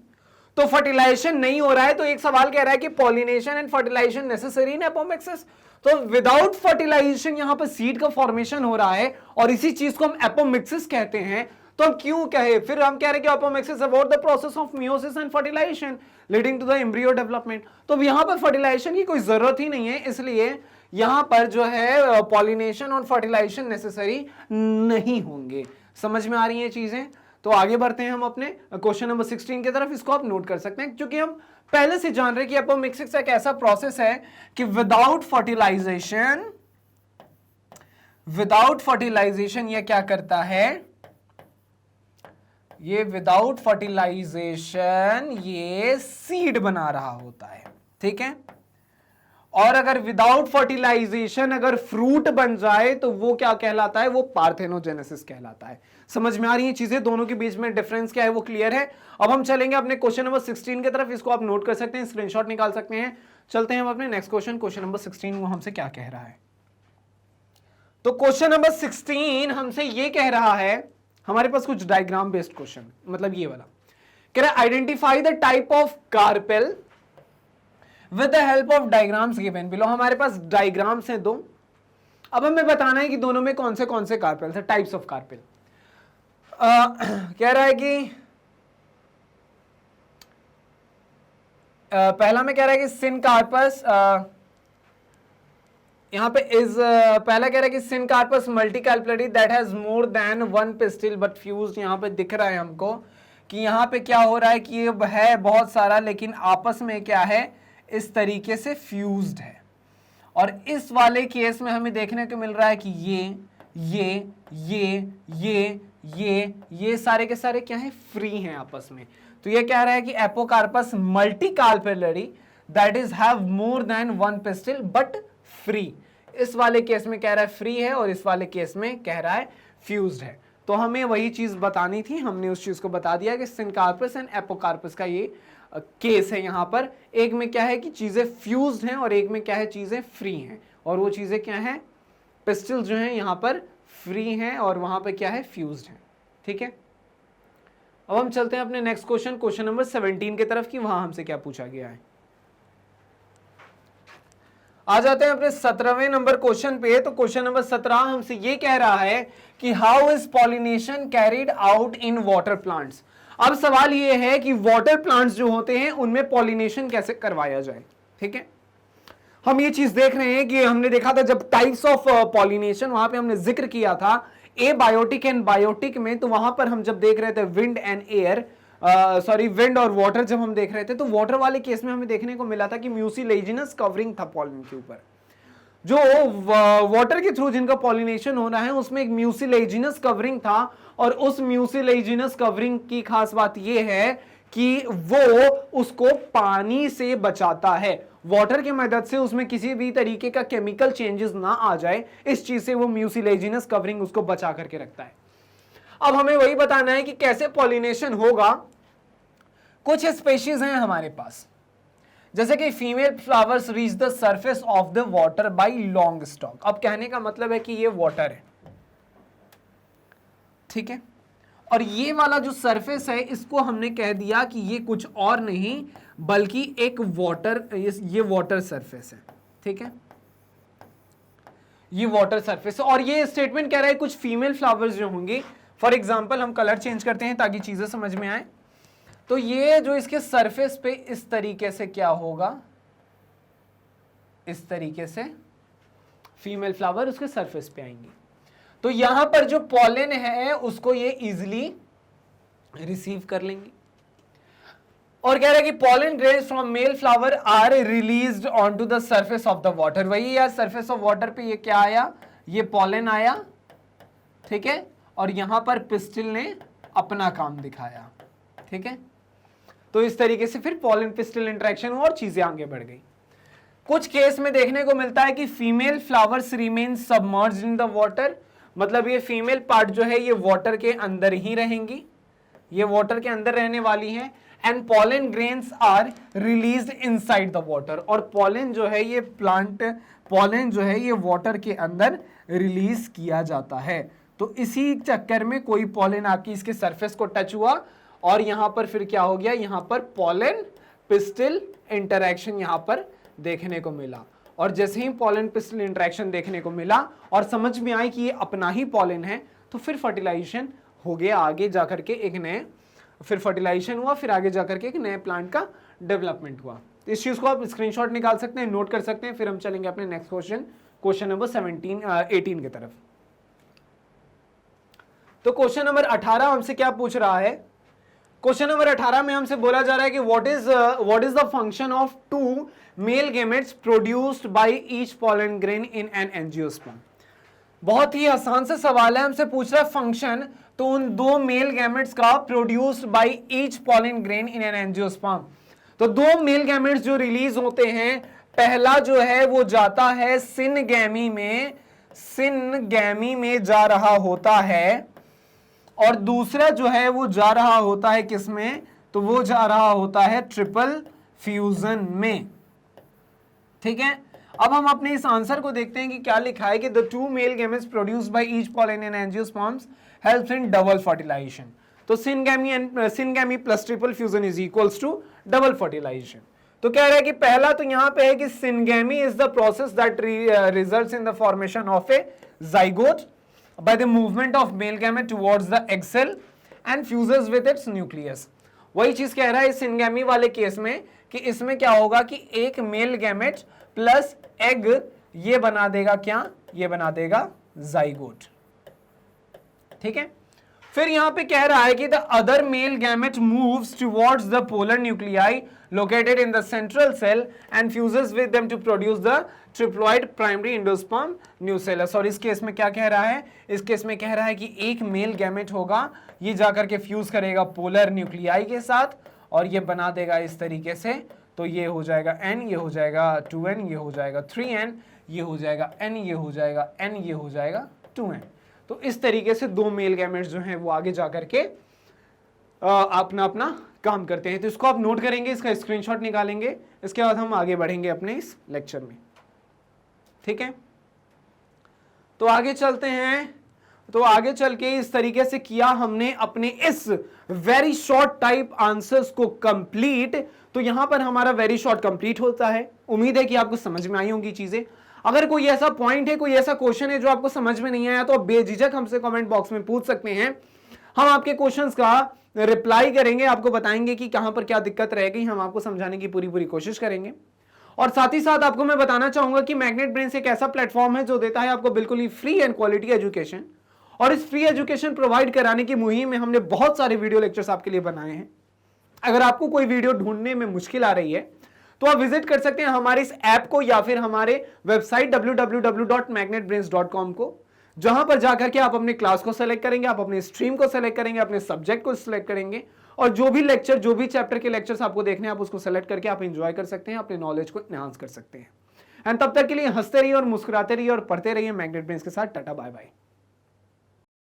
तो फर्टिलाइजेशन नहीं हो रहा है, तो एक सवाल कह रहा है कि pollination and fertilisation necessary in apomixis. तो विदाउट फर्टिलाइजेशन यहां पर सीड का फॉर्मेशन हो रहा है और इसी चीज को हम एपोमिक्सिस कहते हैं। तो हम क्यों कहे, फिर हम कह रहे हैं कि apomixis about the process of meiosis and fertilisation leading to the embryo development. तो यहां पर फर्टिलाइजेशन की कोई जरूरत ही नहीं है, इसलिए यहां पर जो है पॉलिनेशन और फर्टिलाइजेशन नेसेसरी नहीं होंगे। समझ में आ रही हैं चीजें। तो आगे बढ़ते हैं हम अपने क्वेश्चन नंबर 16 की तरफ। इसको आप नोट कर सकते हैं क्योंकि हम पहले से जान रहे हैं कि एपोमिक्सिस एक ऐसा प्रोसेस है कि विदाउट फर्टिलाइजेशन ये क्या करता है, ये विदाउट फर्टिलाइजेशन ये सीड बना रहा होता है। ठीक है, और अगर विदाउट फर्टिलाइजेशन अगर फ्रूट बन जाए तो वो क्या कहलाता है, वो पार्थेनोजेनेसिस कहलाता है। समझ में आ रही है चीजें, दोनों के बीच में डिफरेंस क्या है वो क्लियर है। अब हम चलेंगे अपने क्वेश्चन नंबर 16 की तरफ। इसको आप नोट कर सकते हैं, स्क्रीनशॉट निकाल सकते हैं। चलते हैं हम अपने नेक्स्ट क्वेश्चन, क्वेश्चन नंबर 16 वो हमसे क्या कह रहा है। तो क्वेश्चन नंबर 16 हमसे ये कह रहा है, हमारे पास कुछ डायग्राम बेस्ड क्वेश्चन, मतलब ये वाला कह रहा है identify the type of carpel with the help of diagrams given below. हमारे पास डायग्राम्स हैं दो, अब हमें बताना है कि दोनों में कौन से कार्पेल्स है, टाइप्स ऑफ कार्पेल। कह रहा है कि पहला में कह रहा है कि सिनकार्पस, यहां पे इज पहला कह रहा है कि syncarpous multicarpellary that has more than one pistil but fused. यहां पे दिख रहा है हमको कि यहां पे क्या हो रहा है कि ये है बहुत सारा, लेकिन आपस में क्या है, इस तरीके से फ्यूज्ड है। और इस वाले केस में हमें देखने को मिल रहा है कि ये सारे के सारे क्या है, फ्री हैं आपस में। तो ये कह रहा है कि apocarpous multicarpellary that is have more than one pistil but free. इस वाले केस में कह रहा है फ्री है और इस वाले केस में कह रहा है फ्यूज्ड है। तो हमें वही चीज बतानी थी, हमने उस चीज को बता दिया कि सिनकार्पस एंड एपोकार्पस का ये केस है। यहां पर एक में क्या है कि चीजें फ्यूज्ड हैं और एक में क्या है, चीजें फ्री हैं। और वो चीजें क्या हैं, पिस्टल्स जो हैं यहां पर फ्री हैं और वहां पर क्या है, फ्यूज्ड हैं। ठीक है, अब हम चलते हैं अपने नेक्स्ट क्वेश्चन, क्वेश्चन नंबर 17 की तरफ, कि वहां हमसे क्या पूछा गया है। आ जाते हैं अपने 17वें नंबर क्वेश्चन पे। तो क्वेश्चन नंबर 17 हमसे ये कह रहा है कि how is pollination carried out in water plants. अब सवाल ये है कि वाटर प्लांट्स जो होते हैं उनमें पॉलिनेशन कैसे करवाया जाए। ठीक है, हम ये चीज देख रहे हैं कि हमने देखा था जब टाइप्स ऑफ पॉलिनेशन, वहां पे हमने जिक्र किया था ए बायोटिक एंड बायोटिक में। तो वहां पर हम जब देख रहे थे विंड एंड एयर, विंड और वाटर जब हम देख रहे थे, तो वाटर वाले केस में हमें देखने को मिला था कि म्यूसिलेजिनस कवरिंग था पॉलन के ऊपर। जो वाटर के थ्रू जिनका पॉलिनेशन होना है उसमें एक म्यूसिलेजिनस कवरिंग था। और उस म्यूसिलेजिनस कवरिंग की खास बात यह है कि वो उसको पानी से बचाता है। वाटर की मदद से उसमें किसी भी तरीके का केमिकल चेंजेस ना आ जाए, इस चीज से वो म्यूसिलेजिनस कवरिंग उसको बचा करके रखता है। अब हमें वही बताना है कि कैसे पॉलिनेशन होगा। कुछ स्पेशीज हैं हमारे पास, जैसे कि female flowers reach the surface of the water bye long stock. अब कहने का मतलब है कि ये वाटर है, ठीक है, और ये वाला जो सरफेस है इसको हमने कह दिया कि ये कुछ और नहीं बल्कि एक वाटर, ये वाटर सरफेस है। ठीक है, ये वाटर सरफेस है। और ये स्टेटमेंट कह रहा है कुछ फीमेल फ्लावर्स जो होंगे, फॉर एग्जाम्पल हम कलर चेंज करते हैं ताकि चीजें समझ में आए। तो ये जो इसके सरफेस पे इस तरीके से क्या होगा, इस तरीके से फीमेल फ्लावर उसके सरफेस पे आएंगी। तो यहां पर जो पॉलन है उसको ये इजीली रिसीव कर लेंगे। और कह रहा है कि pollen grains from male flower are released onto the surface of the water. वही यार, सरफेस ऑफ वाटर पे ये क्या आया, ये पॉलन आया। ठीक है, और यहां पर पिस्टिल ने अपना काम दिखाया। ठीक है, तो इस तरीके से फिर पॉलन पिस्टिल इंटरेक्शन हुआ और चीजें आगे बढ़ गई। कुछ केस में देखने को मिलता है कि female flowers remain submerged in the water, मतलब ये फीमेल पार्ट जो है ये वाटर के अंदर ही रहेंगी, ये वाटर के अंदर रहने वाली हैं। And pollen grains are released inside the water, और पॉलन जो है ये प्लांट पॉलन जो है ये वाटर के अंदर रिलीज किया जाता है। तो इसी चक्कर में कोई पॉलन आके इसके सरफेस को टच हुआ और यहां पर फिर क्या हो गया, यहां पर पॉलन पिस्टिल इंटरैक्शन यहां पर देखने को मिला। और जैसे ही पॉलन पिस्टिल इंटरैक्शन देखने को मिला और समझ में आई कि ये अपना ही पॉलन है, तो फिर फर्टिलाइजेशन हो गया, आगे जाकर के एक नए, फिर फर्टिलाइजेशन हुआ, फिर आगे जाकर के एक नए प्लांट का डेवलपमेंट हुआ। तो इस चीज को आप स्क्रीनशॉट निकाल सकते हैं, नोट कर सकते हैं। फिर हम चलेंगे अपने नेक्स्ट क्वेश्चन, क्वेश्चन नंबर 18 की तरफ। तो क्वेश्चन नंबर 18 हमसे क्या पूछ रहा है, क्वेश्चन नंबर 18 में हमसे बोला जा रहा है कि what is the function of two male gametes produced by each pollen grain in an angiosperm. बहुत ही आसान से सवाल है, हमसे पूछ रहा है फंक्शन, तो उन दो मेल गैमेट्स का produced by each pollen grain in an angiosperm. तो दो मेल गैमेट्स जो रिलीज होते हैं, पहला जो है वो जाता है सिनगैमी में जा रहा होता है, और दूसरा जो है वो जा रहा होता है किसमें, तो वो जा रहा होता है ट्रिपल फ्यूजन में। ठीक है, अब हम अपने इस आंसर को देखते हैं कि क्या लिखा है कि the two male gametes produced by each pollen in angiosperms helps in double fertilisation. तो syngamy plus triple fusion is equals to double fertilisation. तो कह रहा है कि पहला तो यहां पे है कि syngamy is the process that results in the formation of A zygote by the movement of male gamete towards the egg cell and fuses with its nucleus। वही चीज कह रहा है सिनगैमी वाले केस में कि इसमें क्या होगा कि एक मेल गैमेट प्लस एग ये बना देगा क्या, ये बना देगा जाइगोट। ठीक है, फिर यहां पे कह रहा है कि the other male gamete moves towards the polar nuclei located in the central cell and fuses with them to produce the triploid primary endosperm nucellus। और इस केस में क्या कह रहा है, इस केस में कह रहा है कि एक मेल गैमेट होगा, ये जाकर के फ्यूज करेगा पोलर न्यूक्लियाई के साथ और ये बना देगा इस तरीके से। तो ये हो जाएगा n, ये हो जाएगा 2n, ये हो जाएगा 3n, ये हो जाएगा n, ये हो जाएगा n, ये हो जाएगा 2n। तो इस तरीके से दो मेल गैमेट्स जो हैं वो आगे जाकर के अपना अपना काम करते हैं। तो इसको आप नोट करेंगे, इसका स्क्रीनशॉट निकालेंगे, इसके बाद हम आगे बढ़ेंगे अपने इस लेक्चर में। ठीक है, तो आगे चलते हैं। तो आगे चल के इस तरीके से किया हमने अपने इस वेरी शॉर्ट टाइप आंसर्स को कंप्लीट। तो यहां पर हमारा वेरी शॉर्ट कंप्लीट होता है। उम्मीद है कि आपको समझ में आई होंगी चीजें। अगर कोई ऐसा पॉइंट है, कोई ऐसा क्वेश्चन है जो आपको समझ में नहीं आया, तो आप बेझिझक हमसे कमेंट बॉक्स में पूछ सकते हैं। हम आपके क्वेश्चंस का रिप्लाई करेंगे, आपको बताएंगे कि कहां पर क्या दिक्कत रहेगी, हम आपको समझाने की पूरी कोशिश करेंगे। और साथ ही साथ आपको मैं बताना चाहूंगा कि मैग्नेट ब्रेन्स एक ऐसा प्लेटफॉर्म है जो देता है आपको बिल्कुल ही फ्री एंड क्वालिटी एजुकेशन। और इस फ्री एजुकेशन प्रोवाइड कराने की मुहिम में हमने बहुत सारे वीडियो लेक्चर्स आपके लिए बनाए हैं। अगर आपको कोई वीडियो ढूंढने में मुश्किल आ रही है तो आप विजिट कर सकते हैं हमारे इस ऐप को या फिर हमारे वेबसाइट www.magnetbrains.com को, जहां पर जाकर के आप अपने क्लास को सेलेक्ट करेंगे, आप अपने स्ट्रीम को सेलेक्ट करेंगे, अपने सब्जेक्ट को सिलेक्ट करेंगे और जो भी लेक्चर, जो भी चैप्टर के लेक्चर्स आपको देखने हैं आप उसको सेलेक्ट करके आप एंजॉय कर सकते हैं, अपने नॉलेज को एनहांस कर सकते हैं। एंड तब तक के लिए हंसते रहिए और मुस्कुराते रहिए और पढ़ते रहिए मैग्नेट ब्रेन्स के साथ। Tata bye bye.